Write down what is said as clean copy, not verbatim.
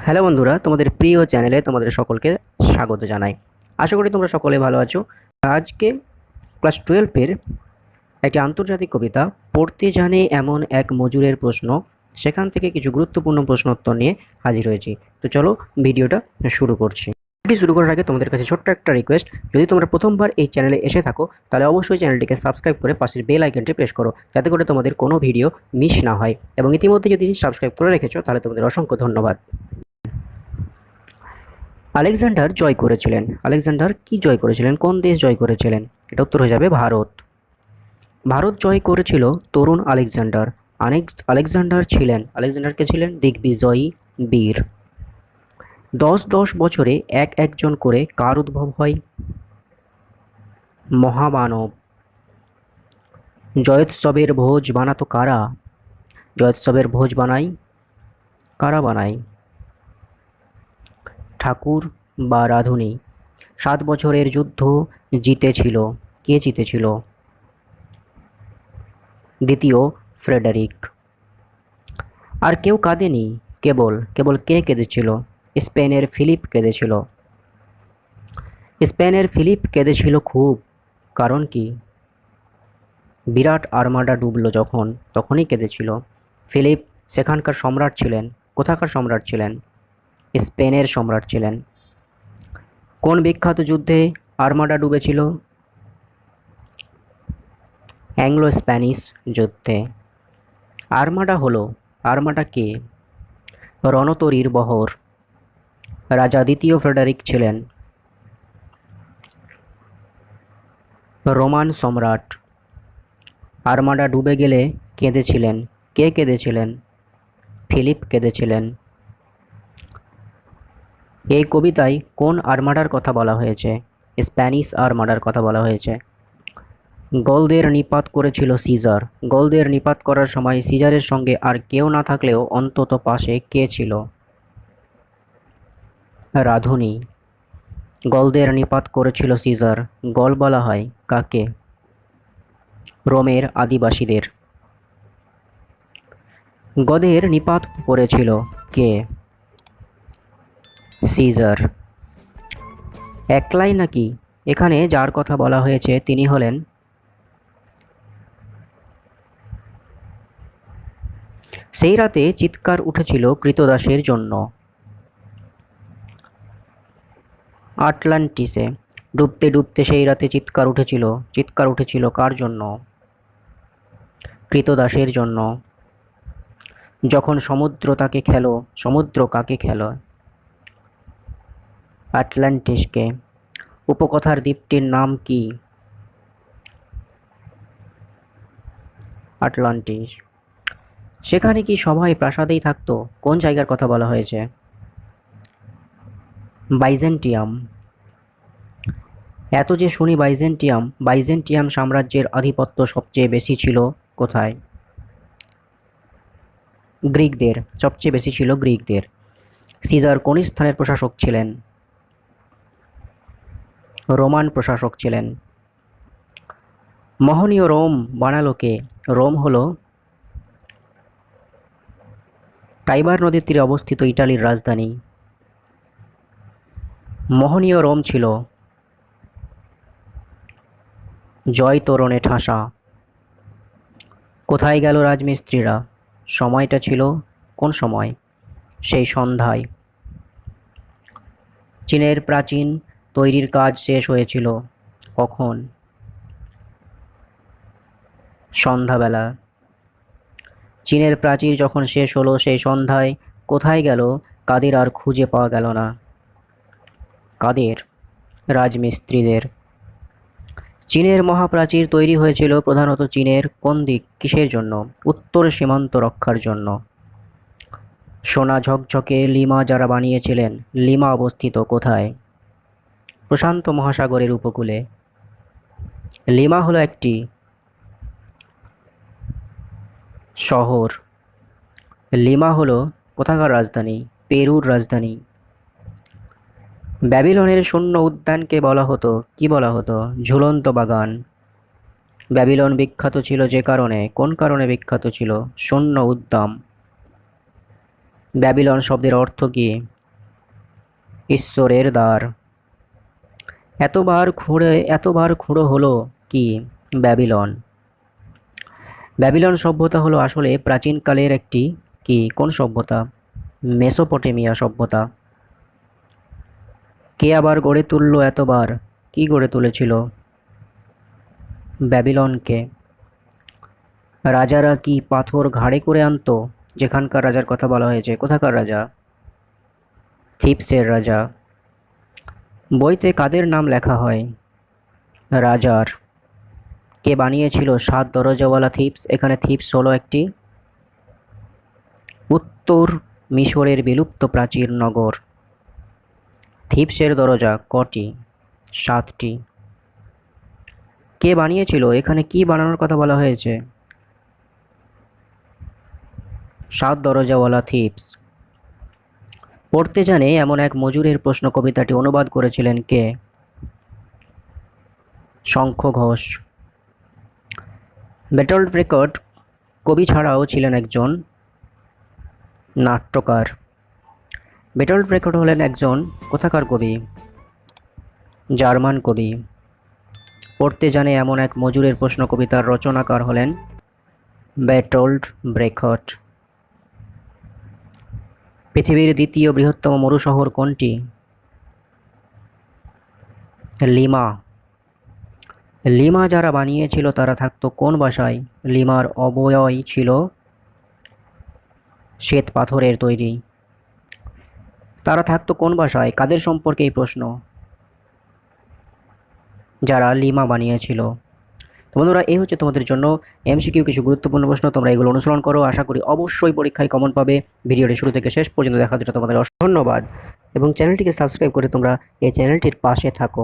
Hello বন্ধুরা, তোমাদের প্রিয় চ্যানেলে তোমাদের সকলকে স্বাগত জানাই। আশা করি তোমরা সকলে ভালো আছো। আজকে ক্লাস 12-এর একটি আন্তর্জাতিক কবিতা পড়তে জানে এমন এক মজুরের প্রশ্ন, সেখান থেকে কিছু গুরুত্বপূর্ণ প্রশ্নোত্তর নিয়ে হাজির হয়েছি। তো চলো ভিডিওটা শুরু করছি। ভিডিওটি শুরু করার আগে তোমাদের কাছে ছোট্ট একটা রিকোয়েস্ট, যদি তোমরা প্রথমবার এই চ্যানেলে এসে থাকো তাহলে অবশ্যই চ্যানেলটিকে সাবস্ক্রাইব করে পাশের বেল আইকনটি প্রেস করো, যাতে করে তোমাদের কোনো ভিডিও মিস না হয়। এবং ইতিমধ্যে যদি সাবস্ক্রাইব করে রেখেছো তাহলে তোমাদের অসংখ্য ধন্যবাদ। আলেকজান্ডার জয় করেছিলেন। আলেকজান্ডার কি জয় করেছিলেন? কোন দেশ জয় করেছিলেন? এটা উত্তর হয়ে যাবে ভারত। ভারত জয় করেছিল তরুণ আলেকজান্ডার। আলেকজান্ডারকে ছিলেন দিগ্বিজয়ী বীর। ১০ বছরে একজন করে কার উদ্ভব হয়? মহামানব। জয়োৎসবের ভোজ বানাতো কারা? জয়োৎসবের ভোজ কারা বানায়? ঠাকুর বা রাঁধুনি। ৭ বছরের যুদ্ধ জিতেছিল কে? জিতেছিল দ্বিতীয় ফ্রেডারিক। আর কেউ কাঁদেনি, কেবল কে কেঁদেছিল? স্পেনের ফিলিপ কেঁদেছিল। স্পেনের ফিলিপ কেঁদেছিল খুব। কারণ কি? বিরাট আর্মাডা ডুবলো যখন, তখনই কেঁদেছিল। ফিলিপ সেখানকার সম্রাট ছিলেন। কোথাকার সম্রাট ছিলেন? স্পেনের সম্রাট ছিলেন। কোন বিখ্যাত যুদ্ধে আর্মাডা ডুবেছিল? অ্যাংলো স্প্যানিশ যুদ্ধে। আর্মাডা কে? রণতরীর বহর। রাজা দ্বিতীয় ফ্রেডারিক ছিলেন রোমান সম্রাট। আর্মাডা ডুবে গেলে কেঁদেছিলেন কে? কেঁদেছিলেন ফিলিপ কেঁদেছিলেন। এই কবিতায় কোন আর্মাডার কথা বলা হয়েছে? স্প্যানিশ আর্মাডার কথা বলা হয়েছে। গলদের নিপাত করেছিল সিজার। গলদের নিপাত করার সময় সিজারের সঙ্গে আর কেউ না থাকলেও অন্তত পাশে কে ছিল? রাঁধুনি। গলদের নিপাত করেছিল সিজার। গল বলা হয় কাকে? রোমের আদিবাসীদের। গদের নিপাত করেছিল কে? সিজার। একলাই নাকি? এখানে যার কথা বলা হয়েছে তিনি হলেন সেই রাতে চিৎকার উঠেছিল কৃতদাসের জন্য। আটলান্টিসে। ডুবতে ডুবতে সেই রাতে চিৎকার উঠেছিল কার জন্য? কৃতদাসের জন্য। যখন সমুদ্র তাকে খেলো, সমুদ্র কাকে খেলো? আটলান্টিসকে। উপকথার দ্বীপটির নাম কি? আটলান্টিস। সেখানে কি সবাই প্রাসাদেই থাকতো? কোন জায়গার কথা বলা হয়েছে? বাইজেন্টিয়াম। এত যে শুনি বাইজেন্টিয়াম সাম্রাজ্যের আধিপত্য সবচেয়ে বেশি ছিল কোথায়? গ্রিকদের। সবচেয়ে বেশি ছিল গ্রিকদের। সিজার কোন স্থানের প্রশাসক ছিলেন? রোমান প্রশাসক ছিলেন। মোহনীয় রোম বানালো কে? রোম হলো টাইবার নদীর তীরে অবস্থিত ইটালির রাজধানী। মোহনীয় রোম ছিল জয় তোরণে ঠাসা। কোথায় গেল রাজমিস্ত্রিরা? সময়টা ছিল কোন সময়? সেই সন্ধ্যায়। চীনের প্রাচীন তৈরির কাজ শেষ হয়েছিল কখন? সন্ধ্যাবেলা। চীনের প্রাচীর যখন শেষ হলো সেই সন্ধ্যায় কোথায় গেল? কাদের আর খুঁজে পাওয়া গেল না। কাদের? রাজমিস্ত্রিদের। চীনের মহাপ্রাচীর তৈরি হয়েছিল প্রধানত চীনের কোন দিক? কিসের জন্য? উত্তর সীমান্ত রক্ষার জন্য। সোনা ঝকঝকে লিমা যারা বানিয়েছিলেন, লিমা অবস্থিত কোথায়? প্রশান্ত মহাসাগরের উপকূলে। লিমা হলো একটি শহর। লিমা হলো কোথাকার রাজধানী? পেরুর রাজধানী। ব্যাবিলনের শূন্য উদ্যানকে কি বলা হতো? ঝুলন্ত বাগান। ব্যাবিলন বিখ্যাত ছিল যে কারণে, কোন কারণে বিখ্যাত ছিল? শূন্য উদ্যান। ব্যাবিলন শব্দের অর্থ কী? ঈশ্বরের দ্বার। এতবার খুঁড়ো হলো কি? ব্যাবিলন। ব্যাবিলন সভ্যতা হলো আসলে প্রাচীনকালের একটি কি কোন সভ্যতা? মেসোপটেমিয়া সভ্যতা। কে আবার গড়ে তুলল এতবার? কি গড়ে তুলেছিল? ব্যাবিলনকে। রাজারা কি পাথর ঘাড়ে করে আনতো? যেখানকার রাজার কথা বলা হয়েছে, কোথাকার রাজা? থিপসের রাজা। বইতে কাদের নাম লেখা হয়? রাজার। কে বানিয়েছিল 7 দরজাওয়ালা থিপস? এখানে থিপস হলো একটি উত্তর মিশরের বিলুপ্ত প্রাচীর নগর। থিপসের দরজা কটি? 7টি। কে বানিয়েছিল? এখানে কি বানানোর কথা বলা হয়েছে? 7 দরজাওয়ালা থিপস। পড়তে জানে এমন এক মজুরের প্রশ্ন কবিতাটি অনুবাদ করেছিলেন কে? শঙ্খ ঘোষ। বেটল্ড ব্রেকট কবি ছাড়াও ছিলেন একজন নাট্যকার। বেটল্ড ব্রেকট হলেন একজন কোথাকার কবি? জার্মান কবি। পড়তে জানে এমন এক মজুরের প্রশ্ন কবিতার রচনাকার হলেন বেটল্ড ব্রেকট। পৃথিবীর দ্বিতীয় বৃহত্তম মরুশহর কোনটি? লিমা। লিমা যারা বানিয়েছিল তারা থাকতো কোন বাসায়? লিমার অবয়য় ছিল শ্বেত পাথরের তৈরি। তারা থাকতো কোন বাসায়? কাদের সম্পর্কে এই প্রশ্ন? যারা লিমা বানিয়েছিল। তো বন্ধুরা, এই হচ্ছে তোমাদের জন্য এমসিকিউ কিছু গুরুত্বপূর্ণ প্রশ্ন। তোমরা এগুলো অনুসরণ করো, আশা করি অবশ্যই পরীক্ষায় কমন পাবে। ভিডিওটি শুরু থেকে শেষ পর্যন্ত দেখার জন্য তোমাদের ধন্যবাদ এবং চ্যানেলটিকে সাবস্ক্রাইব করে তোমরা এই চ্যানেলটির পাশে থাকো।